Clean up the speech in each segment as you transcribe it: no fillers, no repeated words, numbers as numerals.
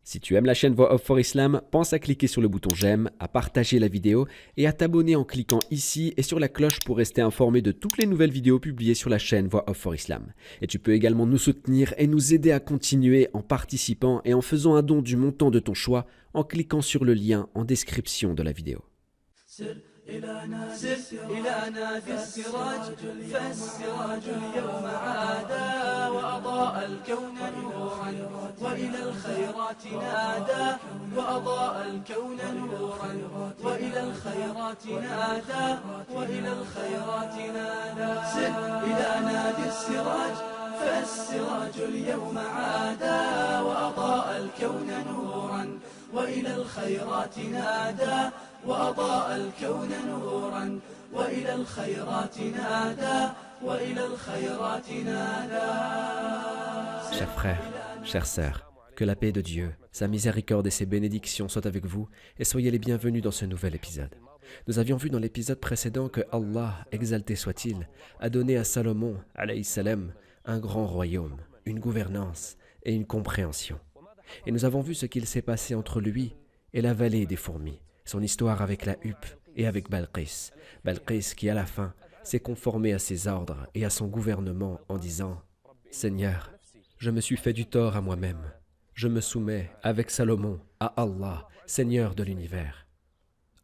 Si tu aimes la chaîne Voix Off for Islam, pense à cliquer sur le bouton j'aime, à partager la vidéo et à t'abonner en cliquant ici et sur la cloche pour rester informé de toutes les nouvelles vidéos publiées sur la chaîne Voix Off for Islam. Et tu peux également nous soutenir et nous aider à continuer en participant et en faisant un don du montant de ton choix en cliquant sur le lien en description de la vidéo. إلى نادي السراج فالسراج اليوم عادا وأضاء الكون نورا وإلى الخيرات نادى وأضاء الكون نورا وإلى الخيرات نادى وإلى الخيرات نادى سر إلى نادي السراج فالسراج اليوم عادا وأضاء الكون نورا وإلى الخيرات نادى وأضاء الكون نورا وإلى الخيرات نادى وإلى الخيرات نادى. Chers frères, chères sœurs, que la paix de Dieu, sa miséricorde et ses bénédictions soient avec vous et soyez les bienvenus dans ce nouvel épisode. Nous avions vu dans l'épisode précédent que Allah, exalté soit-il, a donné à Salomon, alayhi salam, un grand royaume, une gouvernance et une compréhension. Et nous avons vu ce qu'il s'est passé entre lui et la vallée des fourmis, son histoire avec la huppe et avec Balqis. Balqis qui, à la fin, s'est conformé à ses ordres et à son gouvernement en disant « Seigneur, je me suis fait du tort à moi-même. Je me soumets, avec Salomon, à Allah, Seigneur de l'univers. »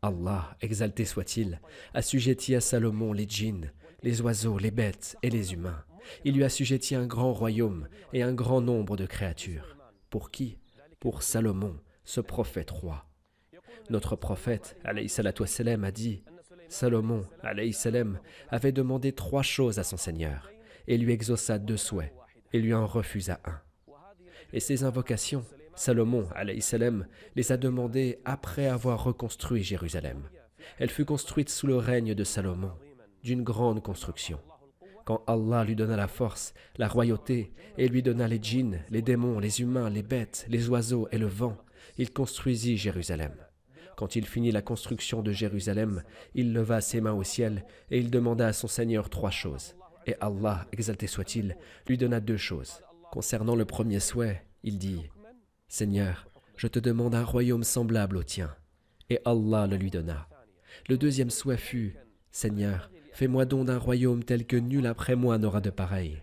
Allah, exalté soit-il, assujettit à Salomon les djinns, les oiseaux, les bêtes et les humains. Il lui assujettit un grand royaume et un grand nombre de créatures. Pour qui? Pour Salomon, ce prophète roi. Notre prophète, alayhi salatu wassalam, a dit « Salomon, alayhi salam, avait demandé 3 choses à son Seigneur, et lui exauça 2 souhaits, et lui en refusa un. » Et ces invocations, Salomon, alayhi salam, les a demandées après avoir reconstruit Jérusalem. Elle fut construite sous le règne de Salomon, d'une grande construction. Quand Allah lui donna la force, la royauté, et lui donna les djinns, les démons, les humains, les bêtes, les oiseaux et le vent, il construisit Jérusalem. Quand il finit la construction de Jérusalem, il leva ses mains au ciel et il demanda à son Seigneur 3 choses. Et Allah, exalté soit-il, lui donna 2 choses. Concernant le premier souhait, il dit « Seigneur, je te demande un royaume semblable au tien. » Et Allah le lui donna. Le deuxième souhait fut « Seigneur, fais-moi don d'un royaume tel que nul après moi n'aura de pareil. »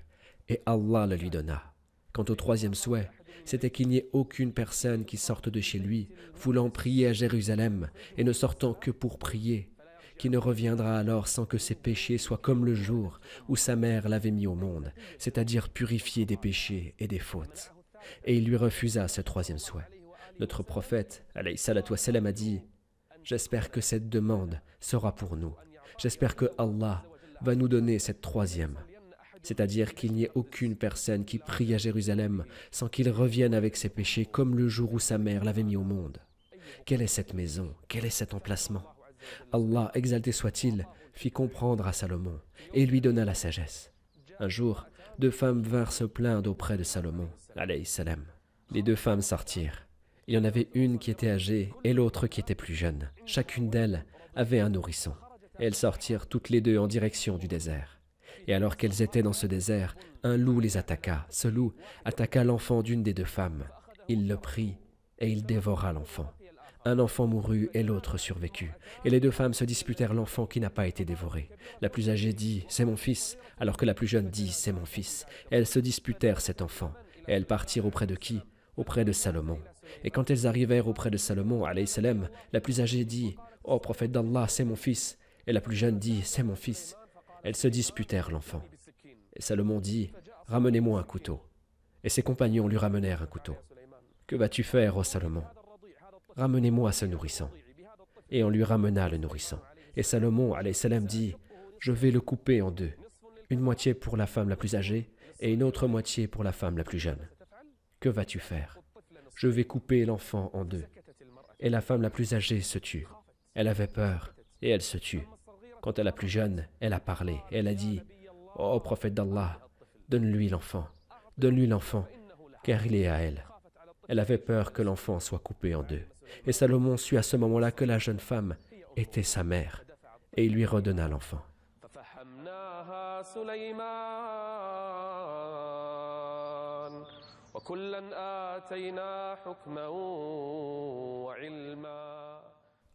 Et Allah le lui donna. Quant au troisième souhait, c'était qu'il n'y ait aucune personne qui sorte de chez lui, voulant prier à Jérusalem et ne sortant que pour prier, qui ne reviendra alors sans que ses péchés soient comme le jour où sa mère l'avait mis au monde, c'est-à-dire purifié des péchés et des fautes. Et il lui refusa ce troisième souhait. Notre prophète, alayhi salatu wassalam, a dit « J'espère que cette demande sera pour nous. J'espère que Allah va nous donner cette troisième. » C'est-à-dire qu'il n'y ait aucune personne qui prie à Jérusalem sans qu'il revienne avec ses péchés comme le jour où sa mère l'avait mis au monde. Quelle est cette maison? Quel est cet emplacement? Allah, exalté soit-il, fit comprendre à Salomon et lui donna la sagesse. Un jour, 2 femmes vinrent se plaindre auprès de Salomon, alayhi salam. Les 2 femmes sortirent. Il y en avait une qui était âgée et l'autre qui était plus jeune. Chacune d'elles avait un nourrisson. Et elles sortirent toutes les 2 en direction du désert. Et alors qu'elles étaient dans ce désert, un loup les attaqua. Ce loup attaqua l'enfant d'une des 2 femmes. Il le prit et il dévora l'enfant. Un enfant mourut et l'autre survécut. Et les 2 femmes se disputèrent l'enfant qui n'a pas été dévoré. La plus âgée dit « C'est mon fils », alors que la plus jeune dit « C'est mon fils ». Et elles se disputèrent cet enfant. Et elles partirent auprès de qui? Auprès de Salomon. Et quand elles arrivèrent auprès de Salomon, alayhi salam, la plus âgée dit « Ô prophète d'Allah, c'est mon fils ». Et la plus jeune dit « C'est mon fils ». Elles se disputèrent l'enfant. Et Salomon dit « Ramenez-moi un couteau ». Et ses compagnons lui ramenèrent un couteau. « Que vas-tu faire, ô Salomon? Ramenez-moi ce nourrisson. » Et on lui ramena le nourrisson. Et Salomon, alayhi salam, dit « Je vais le couper en 2, une moitié pour la femme la plus âgée et une autre moitié pour la femme la plus jeune. Que vas-tu faire? Je vais couper l'enfant en 2. » Et la femme la plus âgée se tue. Elle avait peur et elle se tue. Quant à la plus jeune, elle a parlé et elle a dit « Ô prophète d'Allah, donne-lui l'enfant, car il est à elle. » Elle avait peur que l'enfant soit coupé en 2. Et Salomon sut à ce moment-là que la jeune femme était sa mère, et il lui redonna l'enfant.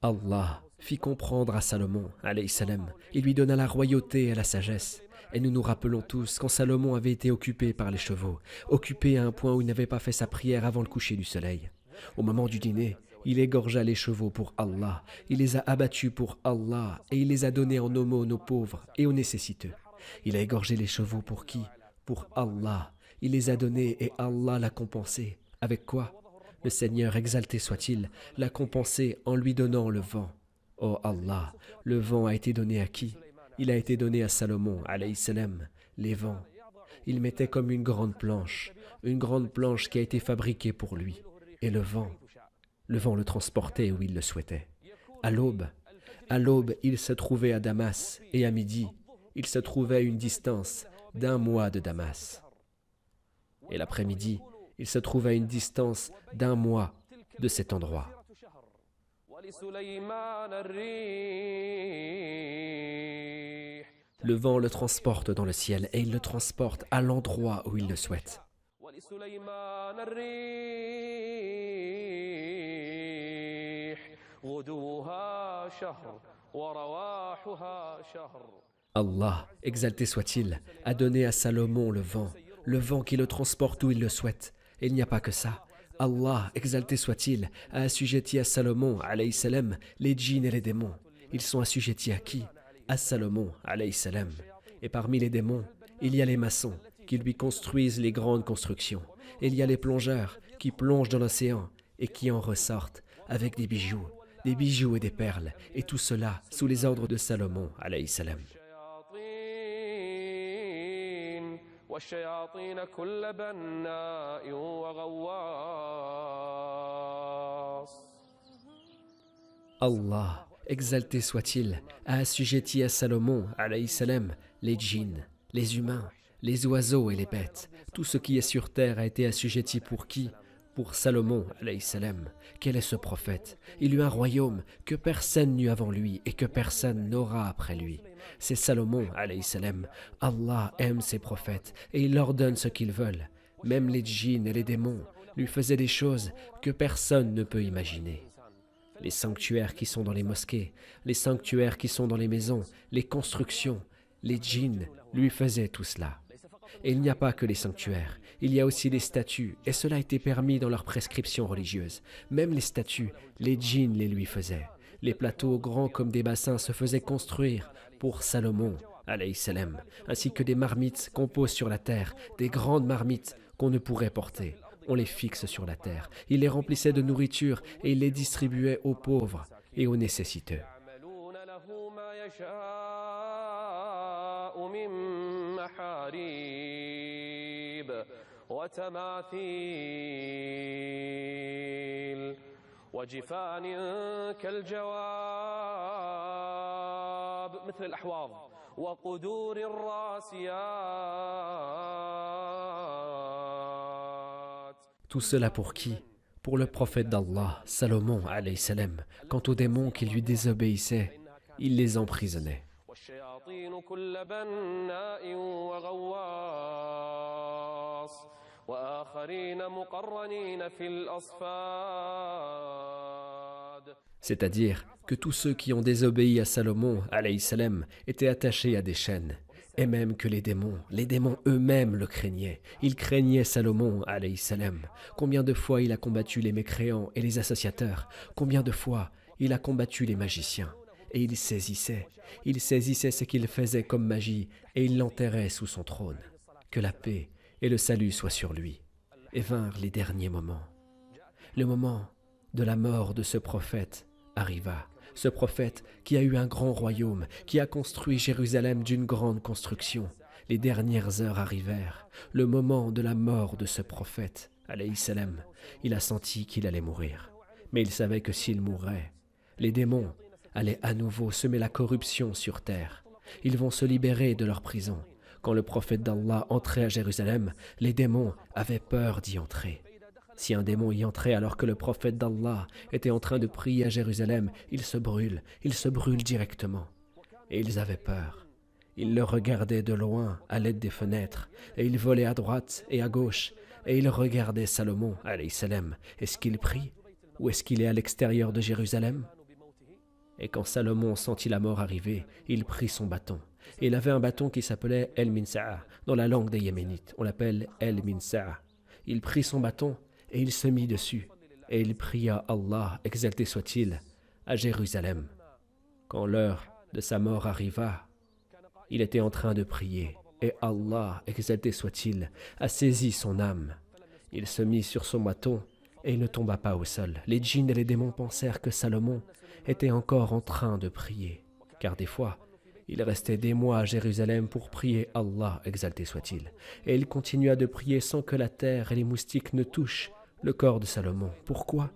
Allah fit comprendre à Salomon, alayhi salam, il lui donna la royauté et la sagesse. Et nous nous rappelons tous quand Salomon avait été occupé par les chevaux, occupé à un point où il n'avait pas fait sa prière avant le coucher du soleil. Au moment du dîner, il égorgea les chevaux pour Allah, il les a abattus pour Allah et il les a donnés en aumône aux pauvres et aux nécessiteux. Il a égorgé les chevaux pour qui? Pour Allah. Il les a donnés et Allah l'a compensé. Avec quoi? Le Seigneur, exalté soit-il, l'a compensé en lui donnant le vent. Oh Allah, le vent a été donné à qui? Il a été donné à Salomon, alayhi salam, les vents. Il mettait comme une grande planche qui a été fabriquée pour lui. Et le vent le transportait où il le souhaitait. À l'aube, il se trouvait à Damas, et à midi, il se trouvait à une distance d'1 mois de Damas. Et l'après-midi, il se trouvait à une distance d'1 mois de cet endroit. Le vent le transporte dans le ciel et il le transporte à l'endroit où il le souhaite. Allah, exalté soit-il, a donné à Salomon le vent qui le transporte où il le souhaite. Et il n'y a pas que ça. Allah, exalté soit-il, a assujetti à Salomon, alayhi salam, les djinns et les démons. Ils sont assujettis à qui? À Salomon, alayhi salam. Et parmi les démons, il y a les maçons qui lui construisent les grandes constructions. Et il y a les plongeurs qui plongent dans l'océan et qui en ressortent avec des bijoux et des perles. Et tout cela sous les ordres de Salomon, alayhi salam. Allah, exalté soit-il, a assujetti à Salomon, alayhi salam, les djinns, les humains, les oiseaux et les bêtes. Tout ce qui est sur terre a été assujetti pour qui? Pour Salomon, alayhi salam. Quel est ce prophète? Il eut un royaume que personne n'eut avant lui et que personne n'aura après lui. C'est Salomon, alayhi salam. Allah aime ses prophètes et il leur donne ce qu'ils veulent. Même les djinns et les démons lui faisaient des choses que personne ne peut imaginer. Les sanctuaires qui sont dans les mosquées, les sanctuaires qui sont dans les maisons, les constructions, les djinns lui faisaient tout cela. Et il n'y a pas que les sanctuaires, il y a aussi les statues, et cela a été permis dans leurs prescriptions religieuses. Même les statues, les djinns les lui faisaient. Les plateaux grands comme des bassins se faisaient construire pour Salomon, alayhi salam, ainsi que des marmites qu'on pose sur la terre, des grandes marmites qu'on ne pourrait porter. On les fixe sur la terre. Il les remplissait de nourriture et il les distribuait aux pauvres et aux nécessiteux. وجفان كالجواب مثل الأحواض وقدور الراسيات. Tout cela pour qui? Pour le prophète d'Allah, Salomon, alayhi salam. Quant aux démons qui lui désobéissaient, il les emprisonnait. والشياطين كل بناء وغواص وآخرين مقرنين في الأصفاد. C'est-à-dire que tous ceux qui ont désobéi à Salomon, alayhi salam, étaient attachés à des chaînes. Et même que les démons eux-mêmes le craignaient. Ils craignaient Salomon, alayhi salam. Combien de fois il a combattu les mécréants et les associateurs? Combien de fois il a combattu les magiciens? Et il saisissait ce qu'il faisait comme magie et il l'enterrait sous son trône. Que la paix et le salut soient sur lui. Et vinrent les derniers moments. Le moment de la mort de ce prophète arriva. Ce prophète qui a eu un grand royaume, qui a construit Jérusalem d'une grande construction. Les dernières heures arrivèrent. Le moment de la mort de ce prophète, alayhi salam. Il a senti qu'il allait mourir. Mais il savait que s'il mourait, les démons allaient à nouveau semer la corruption sur terre. Ils vont se libérer de leur prison. Quand le prophète d'Allah entrait à Jérusalem, les démons avaient peur d'y entrer. Si un démon y entrait alors que le prophète d'Allah était en train de prier à Jérusalem, il se brûle directement. Et ils avaient peur. Ils le regardaient de loin à l'aide des fenêtres, et ils volaient à droite et à gauche, et il regardait Salomon, alayhi salam. Est-ce qu'il prie ou est-ce qu'il est à l'extérieur de Jérusalem? Et quand Salomon sentit la mort arriver, il prit son bâton. Et il avait un bâton qui s'appelait El-Minsa'a. Dans la langue des Yéménites, on l'appelle El-Minsa'a. Il prit son bâton et il se mit dessus. Et il pria Allah, exalté soit-il, à Jérusalem. Quand l'heure de sa mort arriva, il était en train de prier. Et Allah, exalté soit-il, a saisi son âme. Il se mit sur son bâton et il ne tomba pas au sol. Les djinns et les démons pensèrent que Salomon était encore en train de prier. Car des fois, il restait des mois à Jérusalem pour prier Allah, exalté soit-il. Et il continua de prier sans que la terre et les moustiques ne touchent le corps de Salomon. Pourquoi?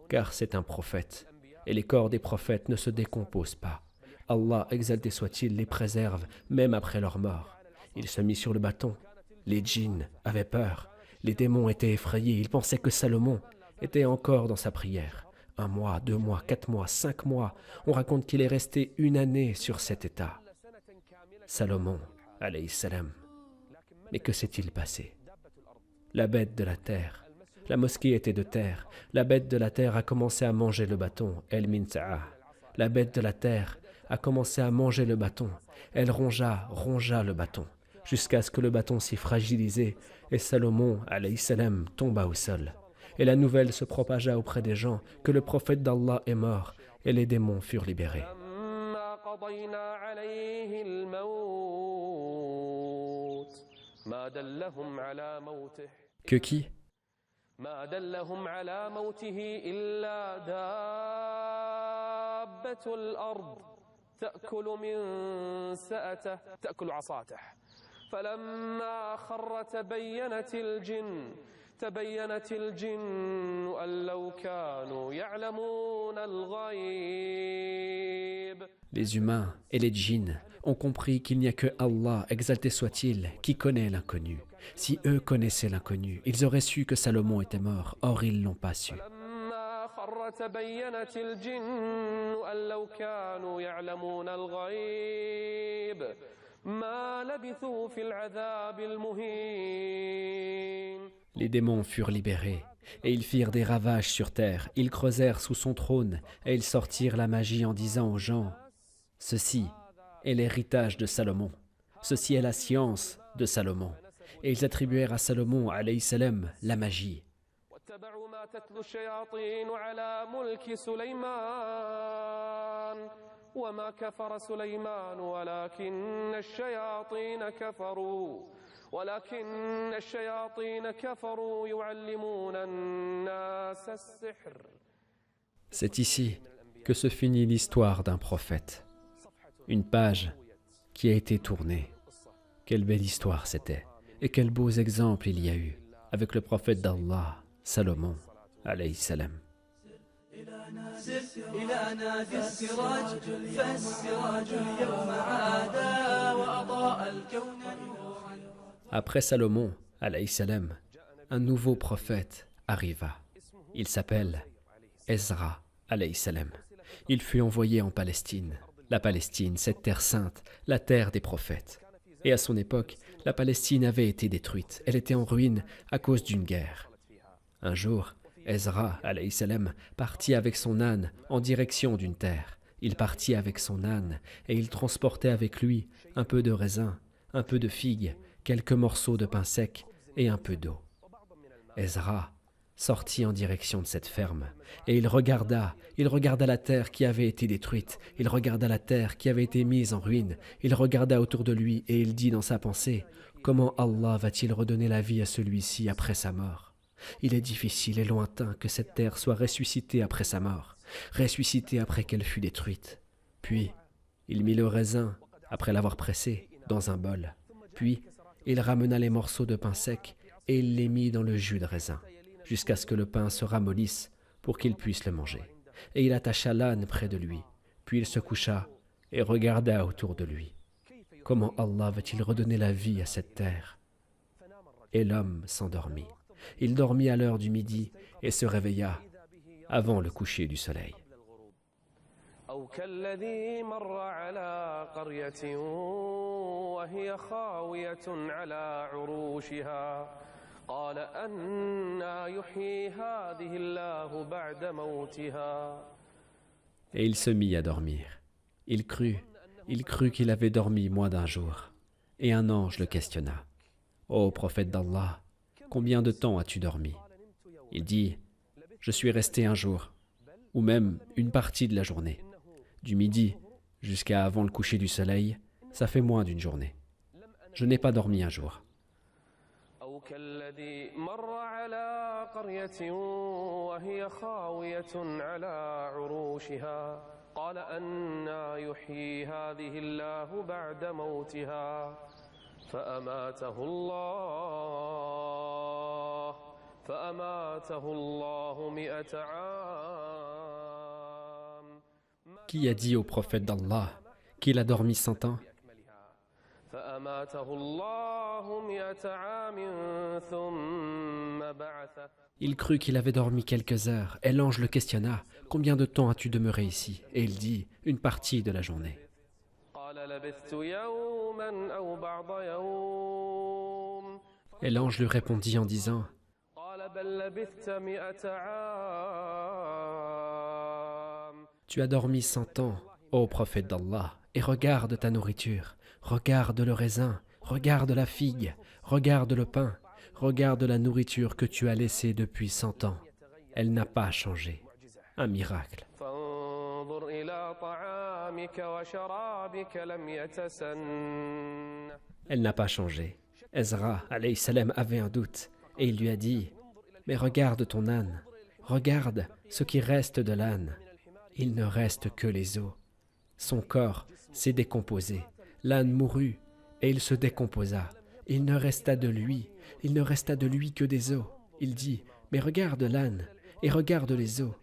Car c'est un prophète. Et les corps des prophètes ne se décomposent pas. Allah, exalté soit-il, les préserve même après leur mort. Il se mit sur le bâton. Les djinns avaient peur. Les démons étaient effrayés. Ils pensaient que Salomon était encore dans sa prière. 1 mois, 2 mois, 4 mois, 5 mois. On raconte qu'il est resté 1 année sur cet état. Salomon, alayhi salam. Mais que s'est-il passé? La bête de la terre. La mosquée était de terre. La bête de la terre a commencé à manger le bâton. El-Minsa'a. La bête de la terre a commencé à manger le bâton. Elle rongea le bâton, jusqu'à ce que le bâton s'y fragilisait et Salomon, alayhi salam, tomba au sol. Et la nouvelle se propagea auprès des gens que le prophète d'Allah est mort et les démons furent libérés. Que qui? ما دلهم على موته إلا دابة الأرض تأكل من سأته تأكل عصاته فلما خر تبينت الجن أن لو كانوا يعلمون الغيب. Les humains et les djinns ont compris qu'il n'y a que Allah, exalté soit-il, qui connaît l'inconnu. Si eux connaissaient l'inconnu, ils auraient su que Salomon était mort, or ils ne l'ont pas su. Les démons furent libérés, et ils firent des ravages sur terre. Ils creusèrent sous son trône, et ils sortirent la magie en disant aux gens: ceci est l'héritage de Salomon, ceci est la science de Salomon. Et ils attribuèrent à Salomon, alayhi salam, la magie. وما كفر سليمان ولكن الشياطين كفروا يعلمون الناس السحر. C'est ici que se finit l'histoire d'un prophète. Une page qui a été tournée. Quelle belle histoire c'était. Et quels beaux exemples il y a eu avec le prophète d'Allah, Salomon, alayhi salam. Après Salomon, alayhi salam, un nouveau prophète arriva. Il s'appelle Ezra, alayhi salam. Il fut envoyé en Palestine. La Palestine, cette terre sainte, la terre des prophètes. Et à son époque, la Palestine avait été détruite. Elle était en ruine à cause d'une guerre. Un jour, Ezra, alayhi salam, partit avec son âne en direction d'une terre. Il partit avec son âne et il transportait avec lui un peu de raisin, un peu de figues, quelques morceaux de pain sec et un peu d'eau. Ezra sortit en direction de cette ferme et il regarda la terre qui avait été détruite, il regarda la terre qui avait été mise en ruine, il regarda autour de lui et il dit dans sa pensée: comment Allah va-t-il redonner la vie à celui-ci après sa mort? Il est difficile et lointain que cette terre soit ressuscitée après sa mort, ressuscitée après qu'elle fut détruite. Puis, il mit le raisin, après l'avoir pressé, dans un bol. Puis, il ramena les morceaux de pain sec et il les mit dans le jus de raisin, jusqu'à ce que le pain se ramollisse pour qu'il puisse le manger. Et il attacha l'âne près de lui. Puis il se coucha et regarda autour de lui. Comment Allah va-t-il redonner la vie à cette terre? Et l'homme s'endormit. Il dormit à l'heure du midi et se réveilla avant le coucher du soleil. أو كالذي مر على قرية وهي خاوية على عروشها قال أنى يحيي هذه الله بعد موتها. Et il se mit à dormir. Il crut qu'il avait dormi moins d'un jour. Et un ange le questionna. « Ô prophète d'Allah, combien de temps as-tu dormi ?» Il dit « Je suis resté un jour, ou même une partie de la journée. Du midi jusqu'à avant le coucher du soleil, ça fait moins d'une journée. Je n'ai pas dormi un jour. » أو كالذي مر على قرية وهي خاوية على عروشها قال أنى يحيي هذه الله بعد موتها فأماته الله 100 عام. Qui a dit au prophète d'Allah qu'il a dormi 100 ans? فأماته الله 100 عام ثم بعثه. Il crut qu'il avait dormi quelques heures, et l'ange le questionna « Combien de temps as-tu demeuré ici ?» Et il dit « Une partie de la journée. قال لبثت يوما أو بعض يوم. » Et l'ange lui répondit en disant قال بل لبثت 100 عام. « Tu as dormi 100 ans, ô prophète d'Allah, et regarde ta nourriture, regarde le raisin, regarde la figue, regarde le pain, regarde la nourriture que tu as laissée depuis 100 ans. Elle n'a pas changé. Un miracle. فانظر إلى طعامك وشرابك لم يتسن. Elle n'a pas changé. Ezra, alayhi salam, avait un doute, et il lui a dit « Mais regarde ton âne, regarde ce qui reste de l'âne. Il ne reste que les os. Son corps s'est décomposé. L'âne mourut, et il se décomposa. Il ne resta de lui que des os. Il dit « Mais regarde l'âne, et regarde les os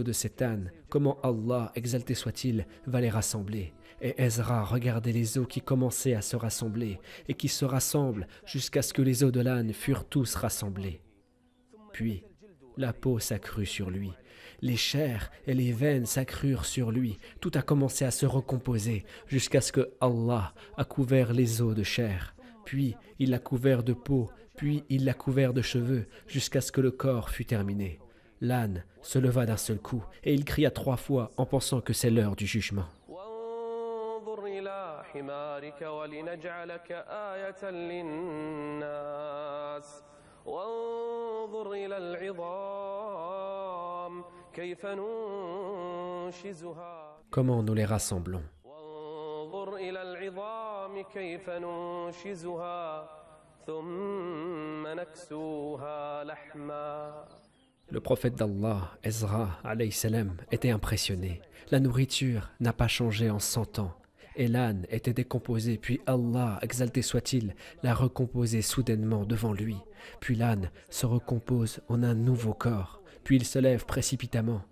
de cet âne, comment Allah, exalté soit-il, va les rassembler. » Et Ezra regardait les os qui commençaient à se rassembler, et qui se rassemblent jusqu'à ce que les os de l'âne furent tous rassemblés. Puis, la peau s'accrut sur lui, les chairs et les veines s'accrurent sur lui, tout a commencé à se recomposer, jusqu'à ce que Allah a couvert les os de chair, puis il l'a couvert de peau, puis il l'a couvert de cheveux, jusqu'à ce que le corps fût terminé. L'âne se leva d'un seul coup, et il cria 3 fois en pensant que c'est l'heure du jugement. وانظر إلى حمارك ولنجعلك آية للناس وانظر إلى العظام كيف ننشزها. Comment nous les rassemblons? وانظر إلى العظام كيف ننشزها ثم نكسوها لحما. Le prophète d'Allah, Ezra, alayhi salam, était impressionné. La nourriture n'a pas changé en 100 ans. Et l'âne était décomposé, puis Allah, exalté soit-il, l'a recomposé soudainement devant lui. Puis l'âne se recompose en un nouveau corps. Puis il se lève précipitamment.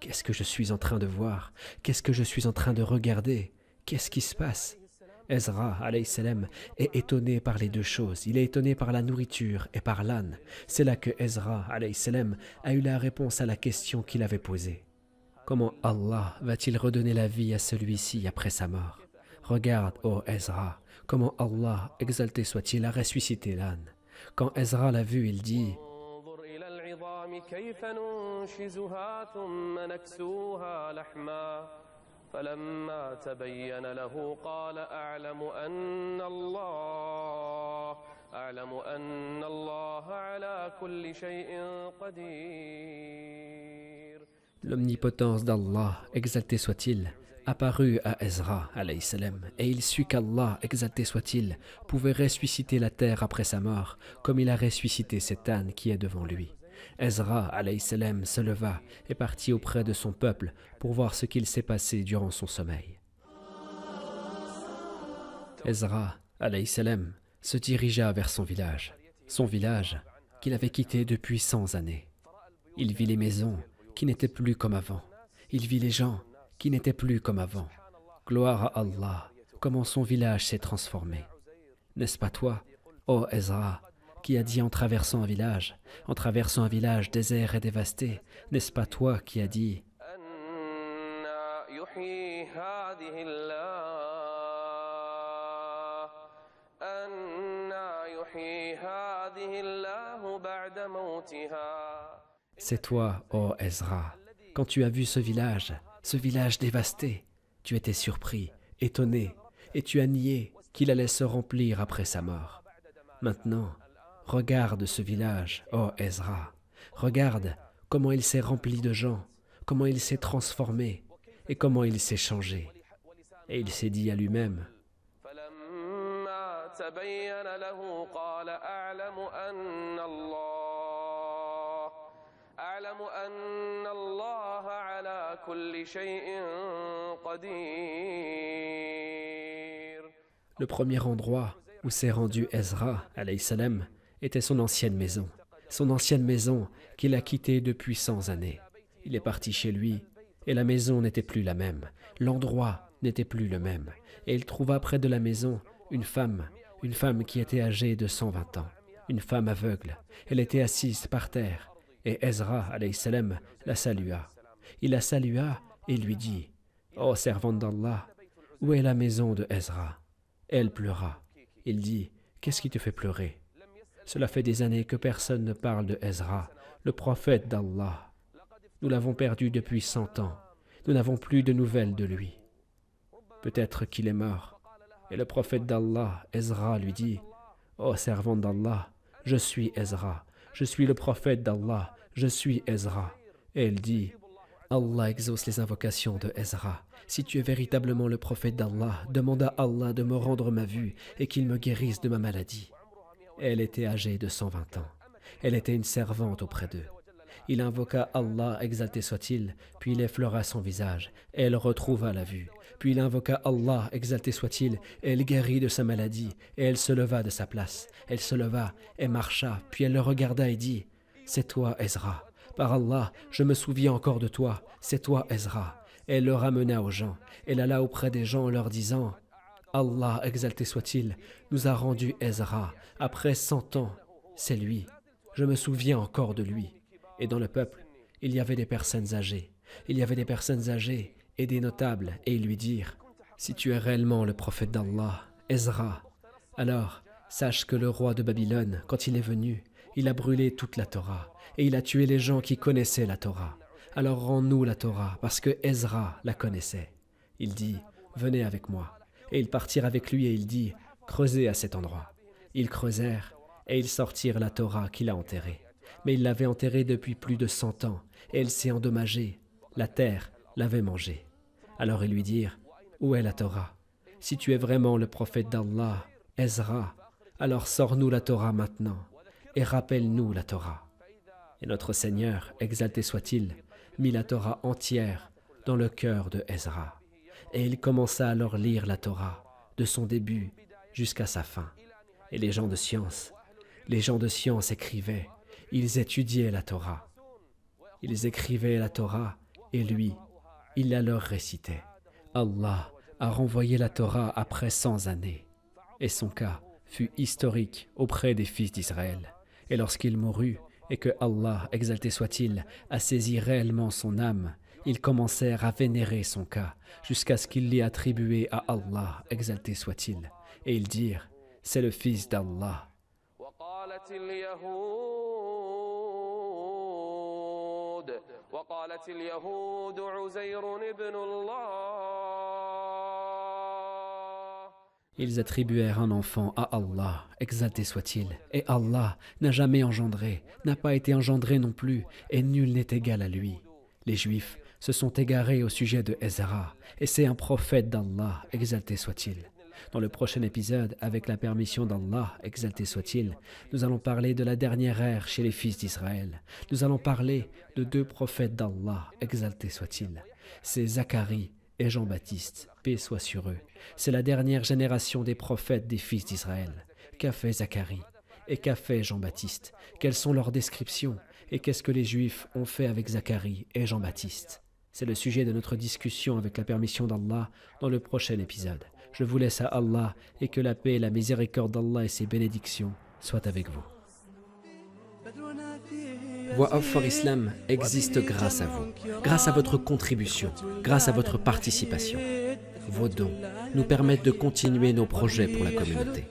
Qu'est-ce que je suis en train de voir? Qu'est-ce que je suis en train de regarder? Qu'est-ce qui se passe? Ezra, alayhi salam, est étonné par les deux choses. Il est étonné par la nourriture et par l'âne. C'est là que Ezra, alayhi salam, a eu la réponse à la question qu'il avait posée. Comment Allah va-t-il redonner la vie à celui-ci après sa mort? Regarde, ô Ezra, comment Allah, exalté soit-il, a ressuscité l'âne. Quand Ezra l'a vu, il dit انظر إلى العظام كيف ننشزها ثم نكسوها لحما فلما تبين له قال أعلم أن الله على كل شيء قدير. L'omnipotence d'Allah, exalté soit-il, apparut à Ezra, alayhi salam, et il sut qu'Allah, exalté soit-il, pouvait ressusciter la terre après sa mort, comme il a ressuscité cet âne qui est devant lui. Ezra, alayhi salam, se leva et partit auprès de son peuple pour voir ce qu'il s'est passé durant son sommeil. Ezra, alayhi salam, se dirigea vers son village qu'il avait quitté depuis 100 années. Il vit les maisons qui n'étaient plus comme avant. Il vit les gens qui n'étaient plus comme avant. Gloire à Allah, comment son village s'est transformé. N'est-ce pas toi, ô Ezra, qui a dit en traversant un village désert et dévasté, n'est-ce pas toi qui a dit أن يحيي هذه الله موتها C'est toi, ô Ezra. Quand tu as vu ce village dévasté, tu étais surpris, étonné, et tu as nié qu'il allait se remplir après sa mort. Maintenant, regarde ce village, ô Ezra. Regarde comment il s'est rempli de gens, comment il s'est transformé, et comment il s'est changé. Et il s'est dit à lui-même, فلما تبين له قال أعلم أن الله على كل شيء قدير. le premier endroit où s'est rendu Ezra, alayhi salam, était son ancienne maison. Son ancienne maison qu'il a quittée depuis 100 années. Il est parti chez lui, et la maison n'était plus la même. L'endroit n'était plus le même. Et il trouva près de la maison une femme qui était âgée de 120 ans, une femme aveugle. Elle était assise par terre, et Ezra, alayhi salam, la salua. Il la salua et lui dit, « Ô servante d'Allah, où est la maison de Ezra ?» Elle pleura. Il dit, « Qu'est-ce qui te fait pleurer ?» Cela fait des années que personne ne parle de Ezra, le prophète d'Allah. Nous l'avons perdu depuis 100 ans. Nous n'avons plus de nouvelles de lui. Peut-être qu'il est mort. Et le prophète d'Allah, Ezra, lui dit, « Ô servante d'Allah, je suis Ezra. Je suis le prophète d'Allah. Je suis Ezra. » Et elle dit, « Allah exauce les invocations de Ezra. Si tu es véritablement le prophète d'Allah, demande à Allah de me rendre ma vue et qu'il me guérisse de ma maladie. » Elle était âgée de 120 ans. Elle était une servante auprès d'eux. Il invoqua Allah, exalté soit-il, puis il effleura son visage. Elle retrouva la vue. Puis il invoqua Allah, exalté soit-il, et elle guérit de sa maladie, et elle se leva de sa place. Elle se leva et marcha, puis elle le regarda et dit, « C'est toi, Ezra. Par Allah, je me souviens encore de toi. C'est toi, Ezra. » Elle le ramena aux gens. Elle alla auprès des gens en leur disant, « Allah, exalté soit-il, nous a rendu Ezra. Après 100 ans, c'est lui. Je me souviens encore de lui. » Et dans le peuple, il y avait des personnes âgées. Il y avait des personnes âgées et des notables, et ils lui dirent, « Si tu es réellement le prophète d'Allah, Ezra, alors sache que le roi de Babylone, quand il est venu, il a brûlé toute la Torah, et il a tué les gens qui connaissaient la Torah. Alors rends-nous la Torah, parce que Ezra la connaissait. » Il dit, « Venez avec moi. » Et ils partirent avec lui, et il dit, « Creusez à cet endroit. » Ils creusèrent, et ils sortirent la Torah qu'il a enterrée. Mais il l'avait enterrée depuis plus de 100 ans, et elle s'est endommagée. La terre l'avait mangée. Alors ils lui dirent, « Où est la Torah? Si tu es vraiment le prophète d'Allah, Ezra, alors sors-nous la Torah maintenant, et rappelle-nous la Torah. » Et notre Seigneur, exalté soit-il, mit la Torah entière dans le cœur de Ezra. Et il commença à leur lire la Torah, de son début jusqu'à sa fin. Et les gens de science écrivaient, ils étudiaient la Torah. Ils écrivaient la Torah et lui, il la leur récitait. Allah a renvoyé la Torah après 100 années. Et son cas fut historique auprès des fils d'Israël. Et lorsqu'il mourut, et que Allah, exalté soit-il, a saisi réellement son âme, ils commencèrent à vénérer son cas, jusqu'à ce qu'il l'ait attribué à Allah, exalté soit-il. Et ils dirent, c'est le fils d'Allah. وقالت اليهود عزير ابن الله. Ils attribuèrent un enfant à Allah, exalté soit-il. Et Allah n'a jamais engendré, n'a pas été engendré non plus, et nul n'est égal à lui. Les Juifs se sont égarés au sujet de Ezra, et c'est un prophète d'Allah, exalté soit-il. Dans le prochain épisode, avec la permission d'Allah, exalté soit-il, nous allons parler de la dernière ère chez les fils d'Israël. Nous allons parler de 2 prophètes d'Allah, exalté soit-il. C'est Zacharie et Jean-Baptiste, paix soit sur eux. C'est la dernière génération des prophètes des fils d'Israël. Qu'a fait Zacharie et qu'a fait Jean-Baptiste? Quelles sont leurs descriptions? Et qu'est-ce que les Juifs ont fait avec Zacharie et Jean-Baptiste? C'est le sujet de notre discussion avec la permission d'Allah dans le prochain épisode. Je vous laisse à Allah et que la paix et la miséricorde d'Allah et ses bénédictions soient avec vous. Voix Off for Islam existe grâce à vous, grâce à votre contribution, grâce à votre participation. Vos dons nous permettent de continuer nos projets pour la communauté.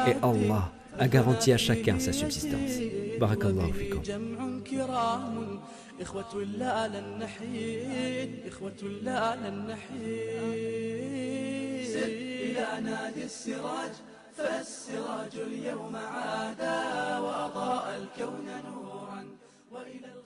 Et Allah a garanti à chacun sa subsistance. Barakallahu fikum. إخوة لا لن نحيد إخوة لا لن نحيد سر إلى نادي السراج فالسراج اليوم عادا وأضاء الكون نورا وإلى